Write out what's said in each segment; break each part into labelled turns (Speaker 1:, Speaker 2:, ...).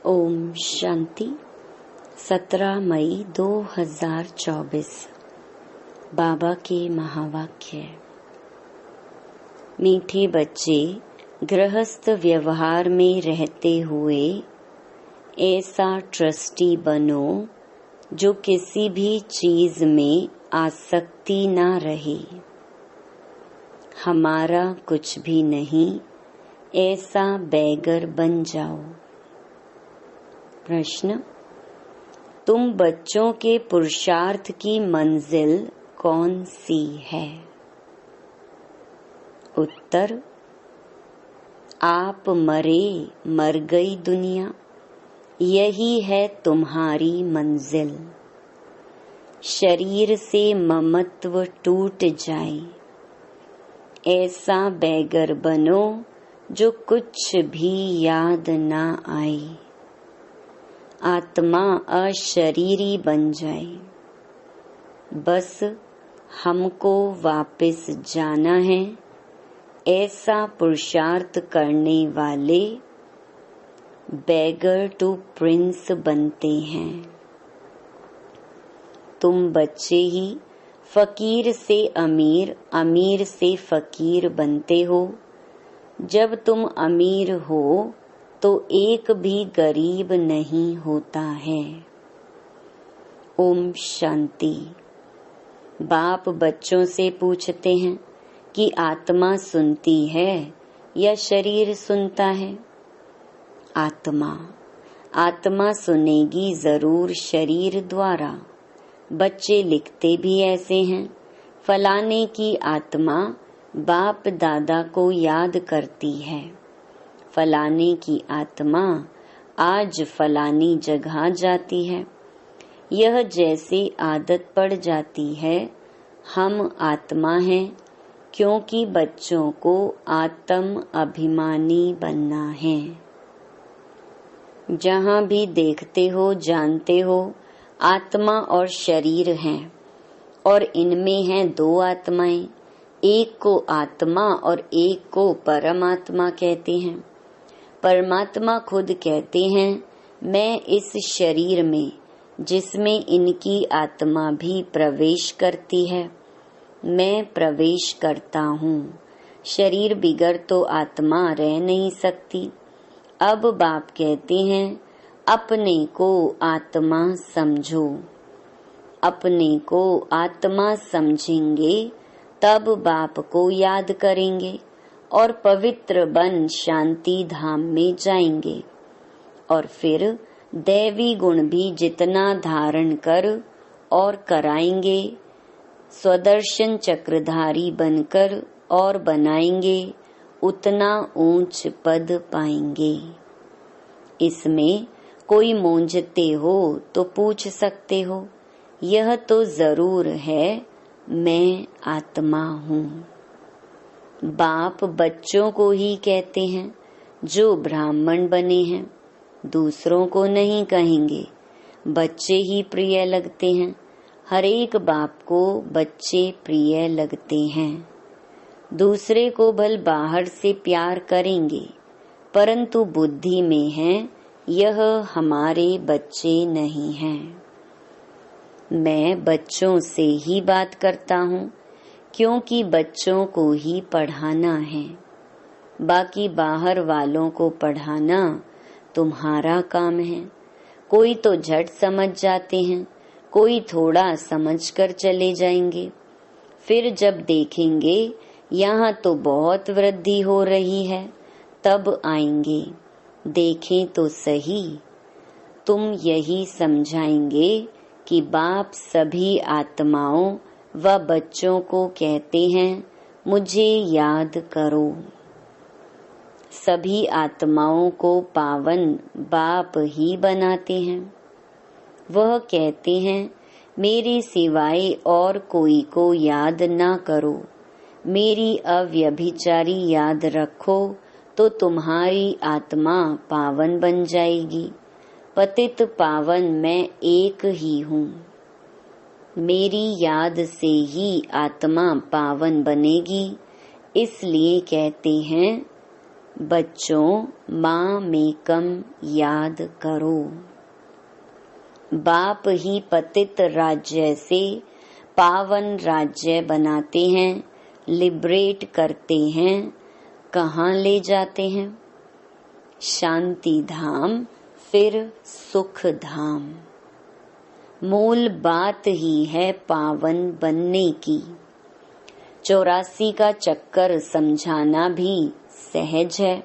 Speaker 1: ओम शांति। 17 मई 2024 बाबा के महावाक्य। मीठे बच्चे, गृहस्थ व्यवहार में रहते हुए ऐसा ट्रस्टी बनो जो किसी भी चीज में आसक्ति ना रहे। हमारा कुछ भी नहीं, ऐसा बैगर बन जाओ। प्रश्न: तुम बच्चों के पुरुषार्थ की मंजिल कौन सी है? उत्तर: आप मर गई दुनिया, यही है तुम्हारी मंजिल। शरीर से ममत्व टूट जाए, ऐसा बैगर बनो जो कुछ भी याद ना आए। आत्मा अशरीरी बन जाए। बस हमको वापस जाना है, ऐसा पुरुषार्थ करने वाले बैगर टू प्रिंस बनते हैं। तुम बच्चे ही फकीर से अमीर, अमीर से फकीर बनते हो। जब तुम अमीर हो तो एक भी गरीब नहीं होता है। ओम शांति। बाप बच्चों से पूछते हैं कि आत्मा सुनती है या शरीर सुनता है? आत्मा सुनेगी जरूर शरीर द्वारा। बच्चे लिखते भी ऐसे हैं, फलाने की आत्मा बाप दादा को याद करती है। फलाने की आत्मा आज फलानी जगह जाती है। यह जैसे आदत पड़ जाती है। हम आत्मा हैं क्योंकि बच्चों को आत्म अभिमानी बनना है। जहाँ भी देखते हो जानते हो आत्मा और शरीर हैं, और इनमें हैं दो आत्माएं। एक को आत्मा और एक को परमात्मा कहते हैं। परमात्मा खुद कहते हैं, मैं इस शरीर में जिसमें इनकी आत्मा भी प्रवेश करती है, मैं प्रवेश करता हूँ। शरीर बिगर तो आत्मा रह नहीं सकती। अब बाप कहते हैं, अपने को आत्मा समझो। अपने को आत्मा समझेंगे तब बाप को याद करेंगे और पवित्र बन शांति धाम में जाएंगे। और फिर दैवी गुण भी जितना धारण कर और कराएंगे, स्वदर्शन चक्रधारी बनकर और बनाएंगे, उतना ऊंच पद पाएंगे। इसमें कोई मूंझते हो तो पूछ सकते हो, यह तो जरूर है मैं आत्मा हूँ। बाप बच्चों को ही कहते हैं जो ब्राह्मण बने हैं, दूसरों को नहीं कहेंगे। बच्चे ही प्रिय लगते हैं। हर एक बाप को बच्चे प्रिय लगते हैं। दूसरे को भल बाहर से प्यार करेंगे, परंतु बुद्धि में है यह हमारे बच्चे नहीं हैं। मैं बच्चों से ही बात करता हूँ क्योंकि बच्चों को ही पढ़ाना है। बाकी बाहर वालों को पढ़ाना तुम्हारा काम है। कोई तो झट समझ जाते हैं, कोई थोड़ा समझकर चले जाएंगे। फिर जब देखेंगे यहाँ तो बहुत वृद्धि हो रही है, तब आएंगे। देखें तो सही। तुम यही समझाएंगे कि बाप सभी आत्माओं व बच्चों को कहते हैं, मुझे याद करो। सभी आत्माओं को पावन बाप ही बनाते हैं। वह कहते हैं, मेरे सिवाय और कोई को याद ना करो। मेरी अव्यभिचारी याद रखो तो तुम्हारी आत्मा पावन बन जाएगी। पतित पावन मैं एक ही हूँ। मेरी याद से ही आत्मा पावन बनेगी। इसलिए कहते हैं, बच्चों, माँ मेकम याद करो। बाप ही पतित राज्य से पावन राज्य बनाते हैं, लिबरेट करते हैं, कहाँ ले जाते हैं? शांति धाम, फिर सुख धाम। मूल बात ही है पावन बनने की। 84 का चक्कर समझाना भी सहज है।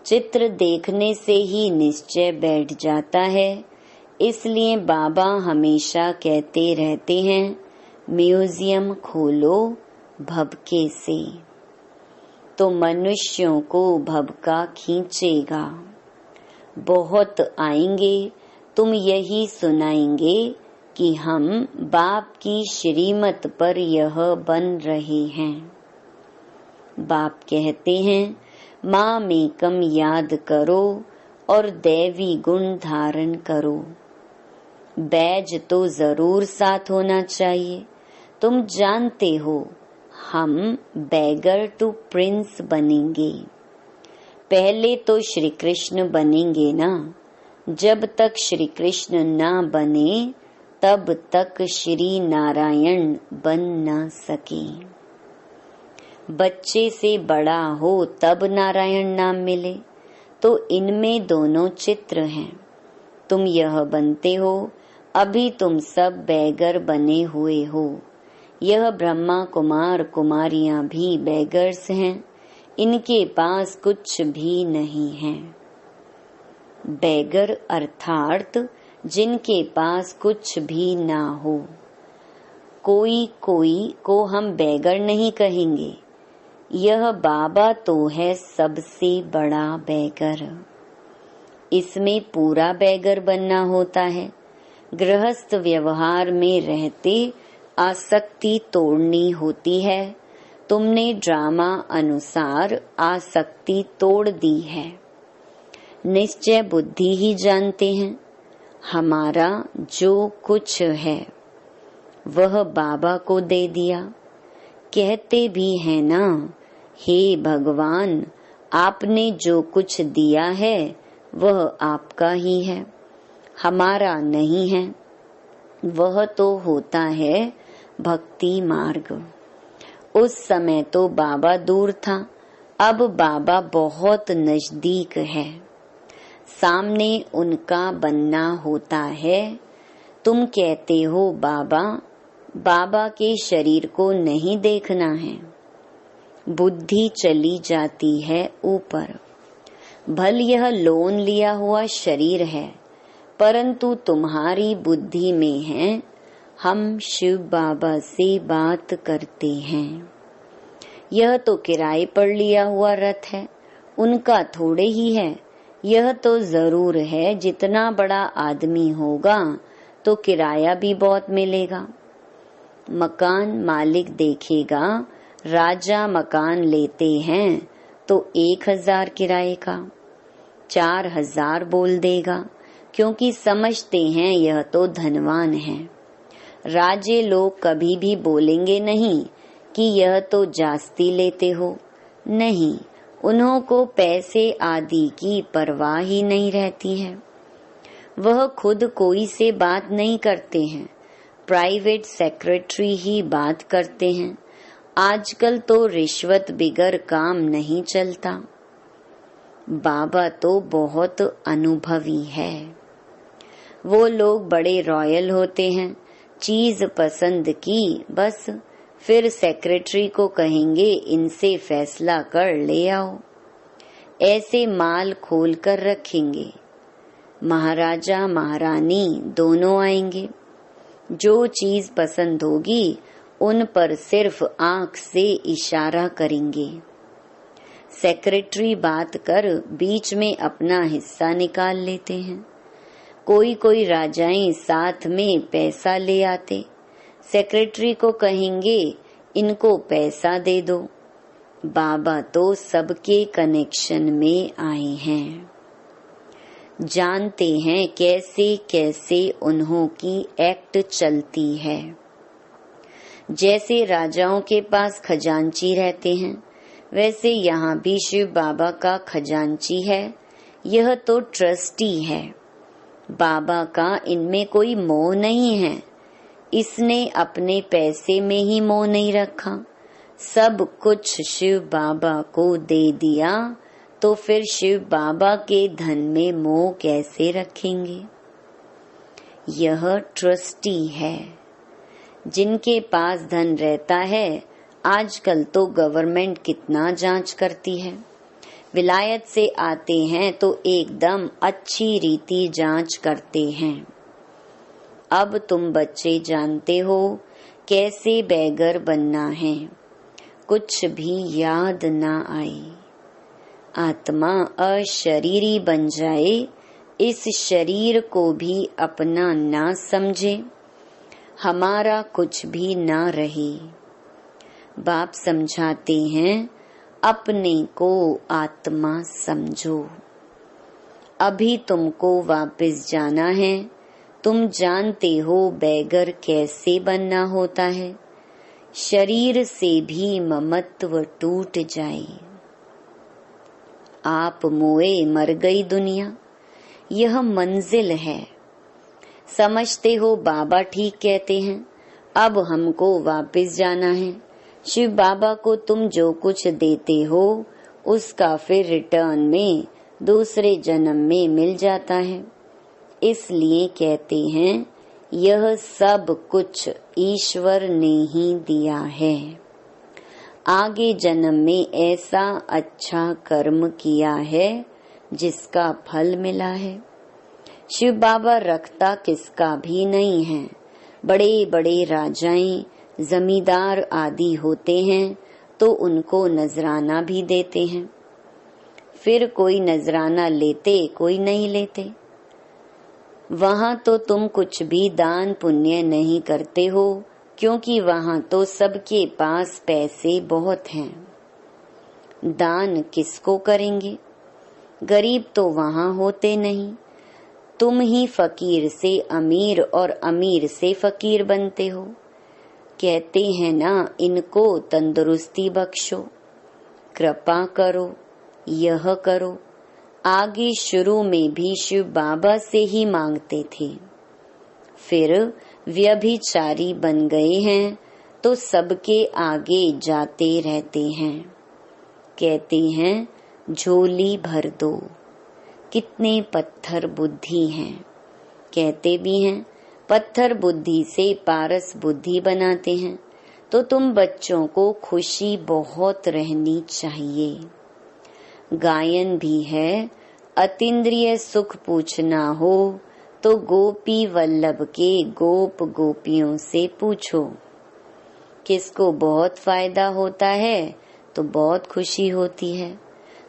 Speaker 1: चित्र देखने से ही निश्चय बैठ जाता है। इसलिए बाबा हमेशा कहते रहते हैं, म्यूजियम खोलो भभके से, तो मनुष्यों को भभका खींचेगा। बहुत आएंगे, तुम यही सुनाएंगे कि हम बाप की श्रीमत पर यह बन रहे हैं। बाप कहते हैं, माँ मेकम याद करो और दैवी गुण धारण करो। बैज तो जरूर साथ होना चाहिए। तुम जानते हो हम बैगर टू प्रिंस बनेंगे। पहले तो श्री कृष्ण बनेंगे ना। जब तक श्री कृष्ण ना बने तब तक श्री नारायण बन ना सके। बच्चे से बड़ा हो तब नारायण नाम मिले, तो इनमें दोनों चित्र हैं। तुम यह बनते हो, अभी तुम सब बैगर बने हुए हो। यह ब्रह्मा कुमार कुमारियां भी बैगर्स हैं, इनके पास कुछ भी नहीं है। बैगर अर्थात जिनके पास कुछ भी ना हो। कोई को हम बैगर नहीं कहेंगे। यह बाबा तो है सबसे बड़ा बैगर। इसमें पूरा बैगर बनना होता है। गृहस्थ व्यवहार में रहते आसक्ति तोड़नी होती है। तुमने ड्रामा अनुसार आसक्ति तोड़ दी है। निश्चय बुद्धि ही जानते हैं, हमारा जो कुछ है वह बाबा को दे दिया। कहते भी है ना, हे भगवान, आपने जो कुछ दिया है वह आपका ही है, हमारा नहीं है। वह तो होता है भक्ति मार्ग। उस समय तो बाबा दूर था, अब बाबा बहुत नजदीक है। सामने उनका बनना होता है। तुम कहते हो बाबा, बाबा के शरीर को नहीं देखना है। बुद्धि चली जाती है ऊपर। भल यह लोन लिया हुआ शरीर है, परंतु तुम्हारी बुद्धि में है हम शिव बाबा से बात करते हैं। यह तो किराए पर लिया हुआ रथ है, उनका थोड़े ही है। यह तो जरूर है जितना बड़ा आदमी होगा तो किराया भी बहुत मिलेगा। मकान मालिक देखेगा राजा मकान लेते हैं तो 1000 किराए का 4000 बोल देगा, क्योंकि समझते हैं यह तो धनवान है। राजे लोग कभी भी बोलेंगे नहीं कि यह तो जास्ती लेते हो। नहीं, उन्हों को पैसे आदि की परवाह ही नहीं रहती है। वह खुद कोई से बात नहीं करते हैं, प्राइवेट सेक्रेटरी ही बात करते हैं। आजकल तो रिश्वत बिगर काम नहीं चलता। बाबा तो बहुत अनुभवी है। वो लोग बड़े रॉयल होते हैं। चीज पसंद की बस, फिर सेक्रेटरी को कहेंगे इनसे फैसला कर ले आओ। ऐसे माल खोल कर रखेंगे। महाराजा महारानी दोनों आएंगे। जो चीज पसंद होगी उन पर सिर्फ आंख से इशारा करेंगे। सेक्रेटरी बात कर बीच में अपना हिस्सा निकाल लेते हैं। कोई राजाएं साथ में पैसा ले आते। सेक्रेटरी को कहेंगे इनको पैसा दे दो। बाबा तो सबके कनेक्शन में आए हैं, जानते हैं कैसे कैसे उन्हों की एक्ट चलती है। जैसे राजाओं के पास खजांची रहते हैं, वैसे यहाँ भी शिव बाबा का खजांची है, यह तो ट्रस्टी है। बाबा का इनमें कोई मोह नहीं है। इसने अपने पैसे में ही मोह नहीं रखा, सब कुछ शिव बाबा को दे दिया, तो फिर शिव बाबा के धन में मोह कैसे रखेंगे। यह ट्रस्टी है। जिनके पास धन रहता है, आजकल तो गवर्नमेंट कितना जांच करती है। विलायत से आते हैं तो एकदम अच्छी रीति जांच करते हैं। अब तुम बच्चे जानते हो कैसे बैगर बनना है, कुछ भी याद ना आए। आत्मा अशरीरी बन जाए, इस शरीर को भी अपना ना समझे, हमारा कुछ भी ना रहे। बाप समझाते हैं, अपने को आत्मा समझो। अभी तुमको वापस जाना है। तुम जानते हो बैगर कैसे बनना होता है। शरीर से भी ममत्व टूट जाए। आप मोए मर गई दुनिया, यह मंजिल है। समझते हो बाबा ठीक कहते हैं। अब हमको वापस जाना है। शिव बाबा को तुम जो कुछ देते हो, उसका फिर रिटर्न में दूसरे जन्म में मिल जाता है। इसलिए कहते हैं, यह सब कुछ ईश्वर ने ही दिया है। आगे जन्म में ऐसा अच्छा कर्म किया है जिसका फल मिला है। शिव बाबा रखता किसका भी नहीं है। बड़े बड़े राजाएं, जमींदार आदि होते हैं तो उनको नजराना भी देते हैं। फिर कोई नजराना लेते, कोई नहीं लेते। वहां तो तुम कुछ भी दान पुण्य नहीं करते हो, क्योंकि वहां तो सबके पास पैसे बहुत हैं। दान किसको करेंगे? गरीब तो वहां होते नहीं। तुम ही फकीर से अमीर और अमीर से फकीर बनते हो। कहते हैं ना, इनको तंदुरुस्ती बख्शो, कृपा करो, यह करो। आगे शुरू में भी शिव बाबा से ही मांगते थे। फिर व्यभिचारी बन गए हैं तो सबके आगे जाते रहते हैं। कहते हैं, झोली भर दो। कितने पत्थर बुद्धि हैं। कहते भी हैं, पत्थर बुद्धि से पारस बुद्धि बनाते हैं। तो तुम बच्चों को खुशी बहुत रहनी चाहिए। गायन भी है, अतीन्द्रिय सुख पूछना हो तो गोपी वल्लभ के गोप गोपियों से पूछो। किसको बहुत फायदा होता है तो बहुत खुशी होती है।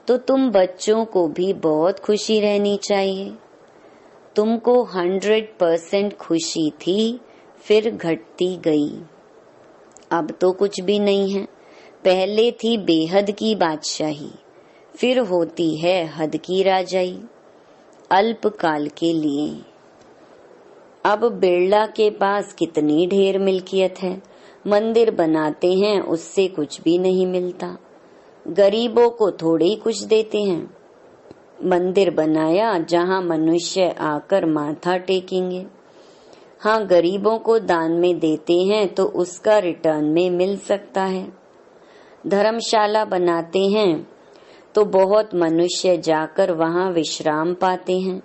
Speaker 1: तो तुम बच्चों को भी बहुत खुशी रहनी चाहिए। तुमको 100% खुशी थी, फिर घटती गई। अब तो कुछ भी नहीं है। पहले थी बेहद की बादशाही, फिर होती है हद की राजाई, अल्पकाल के लिए। अब बिरला के पास कितनी ढेर मिल्कियत है। मंदिर बनाते हैं, उससे कुछ भी नहीं मिलता। गरीबों को थोड़े ही कुछ देते हैं। मंदिर बनाया जहां मनुष्य आकर माथा टेकेंगे। हाँ, गरीबों को दान में देते हैं तो उसका रिटर्न में मिल सकता है। धर्मशाला बनाते हैं तो बहुत मनुष्य जाकर वहां विश्राम पाते हैं,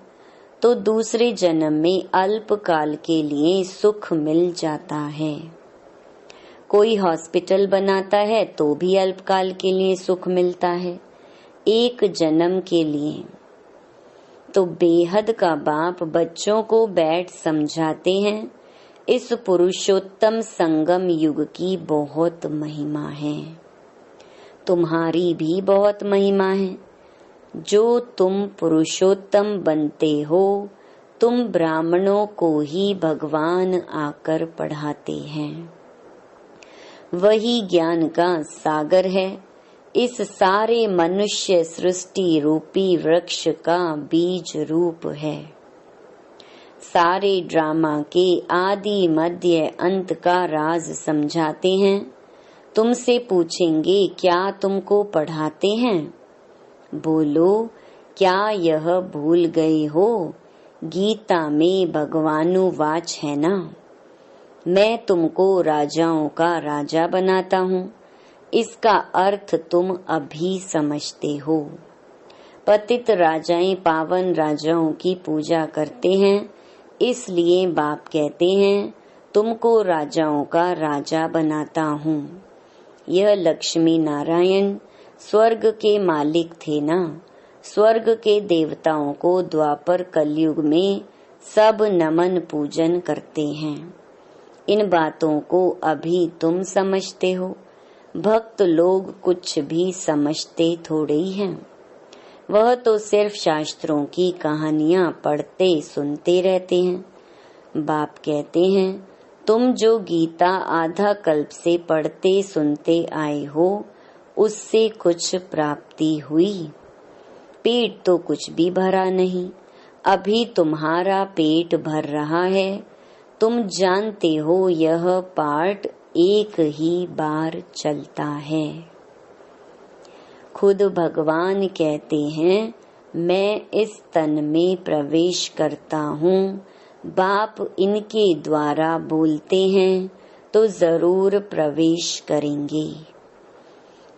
Speaker 1: तो दूसरे जन्म में अल्पकाल के लिए सुख मिल जाता है। कोई हॉस्पिटल बनाता है तो भी अल्पकाल के लिए सुख मिलता है, एक जन्म के लिए। तो बेहद का बाप बच्चों को बैठ समझाते हैं, इस पुरुषोत्तम संगम युग की बहुत महिमा है। तुम्हारी भी बहुत महिमा है। जो तुम पुरुषोत्तम बनते हो, तुम ब्राह्मणों को ही भगवान आकर पढ़ाते हैं। वही ज्ञान का सागर है। इस सारे मनुष्य सृष्टि रूपी वृक्ष का बीज रूप है। सारे ड्रामा के आदि मध्य अंत का राज समझाते हैं। तुमसे पूछेंगे क्या तुमको पढ़ाते हैं? बोलो क्या यह भूल गए हो, गीता में भगवानुवाच है ना, मैं तुमको राजाओं का राजा बनाता हूँ। इसका अर्थ तुम अभी समझते हो। पतित राजाएं पावन राजाओं की पूजा करते हैं, इसलिए बाप कहते हैं तुमको राजाओं का राजा बनाता हूँ। यह लक्ष्मी नारायण स्वर्ग के मालिक थे ना। स्वर्ग के देवताओं को द्वापर कलयुग में सब नमन पूजन करते हैं। इन बातों को अभी तुम समझते हो। भक्त लोग कुछ भी समझते थोड़े ही हैं। वह तो सिर्फ शास्त्रों की कहानियां पढ़ते सुनते रहते हैं। बाप कहते हैं तुम जो गीता आधा कल्प से पढ़ते सुनते आए हो, उससे कुछ प्राप्ति हुई? पेट तो कुछ भी भरा नहीं। अभी तुम्हारा पेट भर रहा है। तुम जानते हो यह पार्ट एक ही बार चलता है। खुद भगवान कहते हैं मैं इस तन में प्रवेश करता हूँ। बाप इनके द्वारा बोलते हैं तो जरूर प्रवेश करेंगे।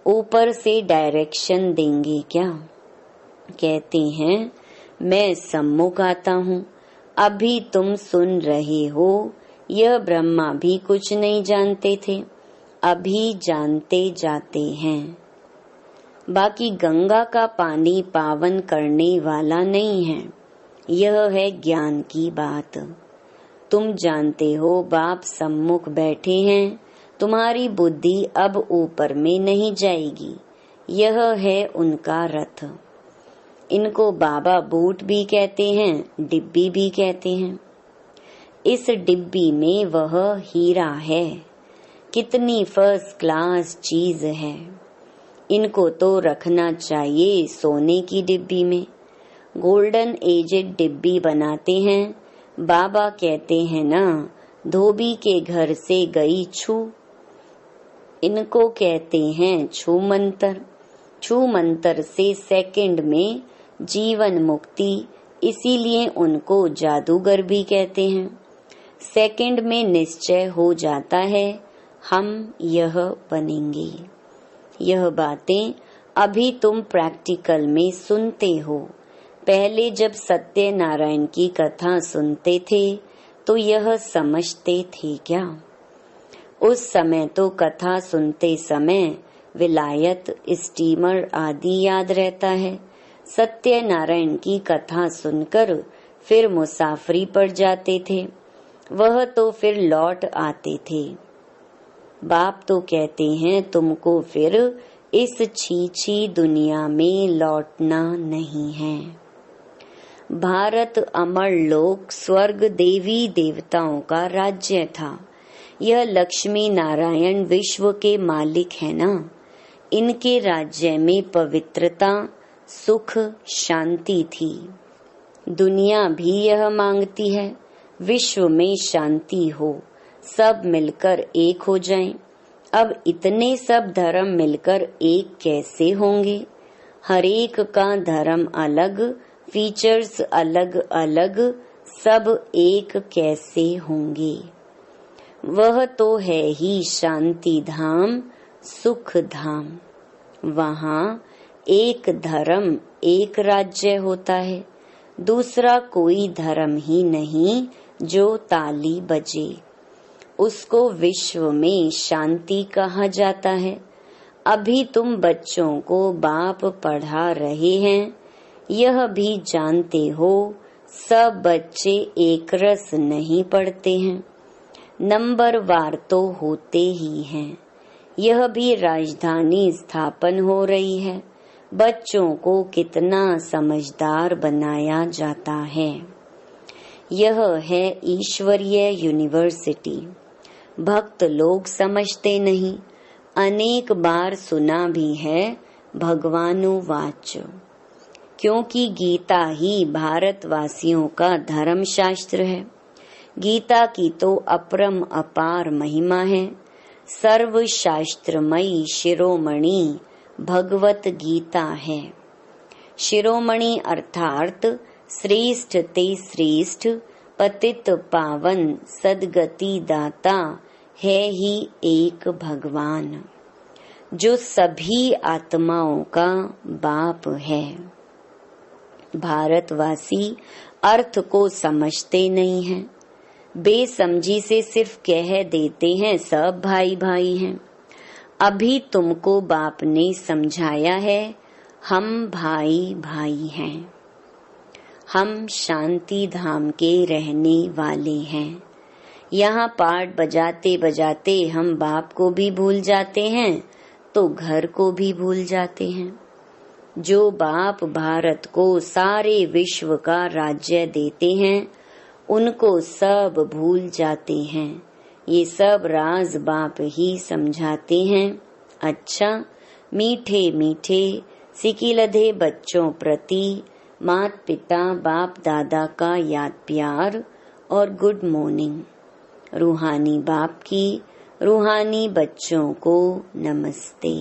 Speaker 1: ऊपर से डायरेक्शन देंगे क्या? कहते हैं मैं सम्मुख आता हूँ। अभी तुम सुन रहे हो। यह ब्रह्मा भी कुछ नहीं जानते थे, अभी जानते जाते हैं। बाकी गंगा का पानी पावन करने वाला नहीं है, यह है ज्ञान की बात। तुम जानते हो बाप सम्मुख बैठे हैं, तुम्हारी बुद्धि अब ऊपर में नहीं जाएगी। यह है उनका रथ। इनको बाबा बूट भी कहते हैं, डिब्बी भी कहते हैं। इस डिब्बी में वह हीरा है। कितनी फर्स्ट क्लास चीज है। इनको तो रखना चाहिए सोने की डिब्बी में। गोल्डन एजेड डिब्बी बनाते हैं। बाबा कहते हैं ना, धोबी के घर से गई छू। इनको कहते हैं छू मंतर। छू मंतर से सेकंड में जीवन मुक्ति, इसीलिए उनको जादूगर भी कहते हैं। सेकंड में निश्चय हो जाता है हम यह बनेंगे। यह बातें अभी तुम प्रैक्टिकल में सुनते हो। पहले जब सत्यनारायण की कथा सुनते थे तो यह समझते थे क्या? उस समय तो कथा सुनते समय विलायत, स्टीमर आदि याद रहता है। सत्यनारायण की कथा सुनकर फिर मुसाफरी पर जाते थे, वह तो फिर लौट आते थे। बाप तो कहते हैं तुमको फिर इस छीछी दुनिया में लौटना नहीं है। भारत अमर लोक स्वर्ग देवी देवताओं का राज्य था। यह लक्ष्मी नारायण विश्व के मालिक है ना। इनके राज्य में पवित्रता, सुख, शांति थी। दुनिया भी यह मांगती है विश्व में शांति हो, सब मिलकर एक हो जाएं। अब इतने सब धर्म मिलकर एक कैसे होंगे? हर एक का धर्म अलग, फीचर्स अलग अलग, सब एक कैसे होंगे? वह तो है ही शांति धाम, सुख धाम। वहाँ एक धर्म, एक राज्य होता है, दूसरा कोई धर्म ही नहीं जो ताली बजे। उसको विश्व में शांति कहा जाता है। अभी तुम बच्चों को बाप पढ़ा रहे हैं, यह भी जानते हो सब बच्चे एक रस नहीं पढ़ते हैं, नंबर वार तो होते ही हैं। यह भी राजधानी स्थापन हो रही है। बच्चों को कितना समझदार बनाया जाता है। यह है ईश्वरीय यूनिवर्सिटी। भक्त लोग समझते नहीं। अनेक बार सुना भी है भगवानुवाच, क्योंकि गीता ही भारतवासियों का धर्म शास्त्र है। गीता की तो अपरम अपार महिमा है। सर्वशास्त्रमयी शिरोमणि भगवत गीता है। शिरोमणि अर्थात श्रेष्ठ ते श्रेष्ठ पतित पावन सदगति दाता है ही एक भगवान, जो सभी आत्माओं का बाप है। भारतवासी अर्थ को समझते नहीं हैं, बेसमझी से सिर्फ कह देते हैं सब भाई भाई हैं। अभी तुमको बाप ने समझाया है, हम भाई भाई हैं। हम शांति धाम के रहने वाले हैं। यहाँ पाठ बजाते बजाते हम बाप को भी भूल जाते हैं तो घर को भी भूल जाते हैं। जो बाप भारत को सारे विश्व का राज्य देते हैं, उनको सब भूल जाते हैं। ये सब राज बाप ही समझाते हैं। अच्छा, मीठे मीठे सिकिलधे बच्चों प्रति माता पिता बाप दादा का याद प्यार और गुड मॉर्निंग। रूहानी बाप की रूहानी बच्चों को नमस्ते।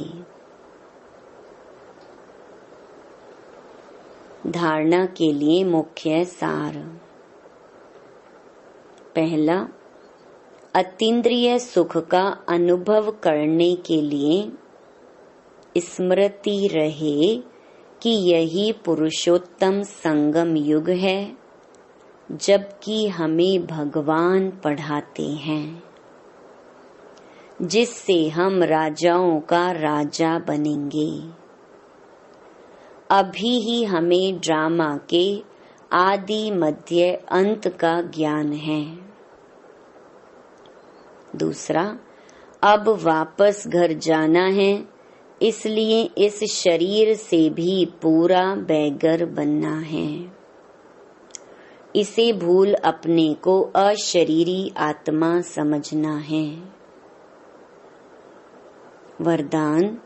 Speaker 1: धारणा के लिए मुख्य सार। पहला, अतीन्द्रिय सुख का अनुभव करने के लिए स्मृति रहे कि यही पुरुषोत्तम संगम युग है, जबकि हमें भगवान पढ़ाते हैं, जिससे हम राजाओं का राजा बनेंगे। अभी ही हमें ड्रामा के आदि मध्य अंत का ज्ञान है। दूसरा, अब वापस घर जाना है, इसलिए इस शरीर से भी पूरा बैगर बनना है। इसे भूल अपने को अशरीरी आत्मा समझना है। वरदान,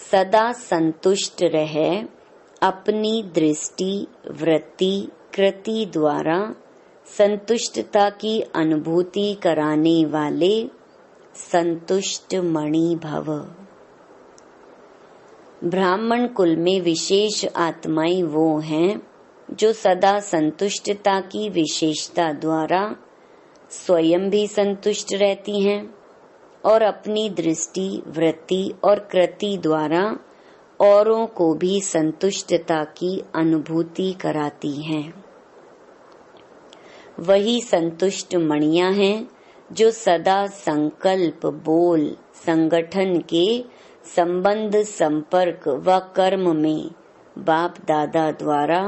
Speaker 1: सदा संतुष्ट रहे, अपनी दृष्टि वृत्ति कृति द्वारा संतुष्टता की अनुभूति कराने वाले संतुष्ट मणि भव। ब्राह्मण कुल में विशेष आत्माएं वो हैं जो सदा संतुष्टता की विशेषता द्वारा स्वयं भी संतुष्ट रहती हैं और अपनी दृष्टि वृत्ति और कृति द्वारा औरों को भी संतुष्टता की अनुभूति कराती हैं। वही संतुष्ट मणियां हैं जो सदा संकल्प बोल संगठन के संबंध संपर्क व कर्म में बाप दादा द्वारा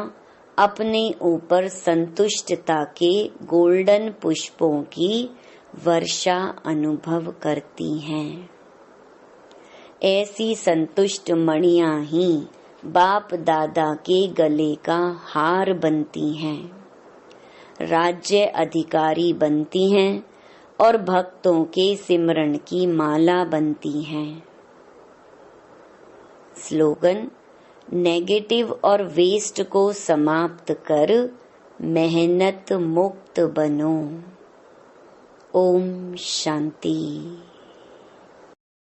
Speaker 1: अपने ऊपर संतुष्टता के गोल्डन पुष्पों की वर्षा अनुभव करती हैं। ऐसी संतुष्ट मणियां ही बाप दादा के गले का हार बनती हैं, राज्य अधिकारी बनती हैं और भक्तों के सिमरन की माला बनती हैं। स्लोगन, नेगेटिव और वेस्ट को समाप्त कर मेहनत मुक्त बनो। ओम शांति।